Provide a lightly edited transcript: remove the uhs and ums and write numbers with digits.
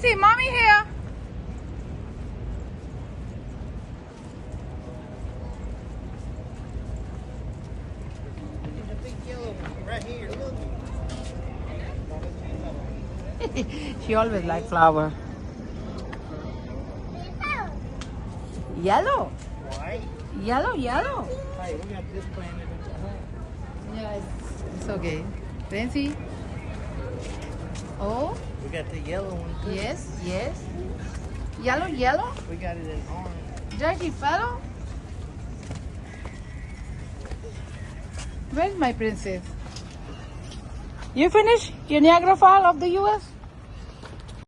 Princey, mommy here. There's a big yellow one right here. Look. She always like flower. Yellow. White. Yellow. Hey, we got this planted in the hut. Yeah, it's okay. Princey. Oh, We got the yellow one too. yes. Yellow. We got it in orange. Jackie fellow. Where's my princess? You finished your Niagara Falls of the US?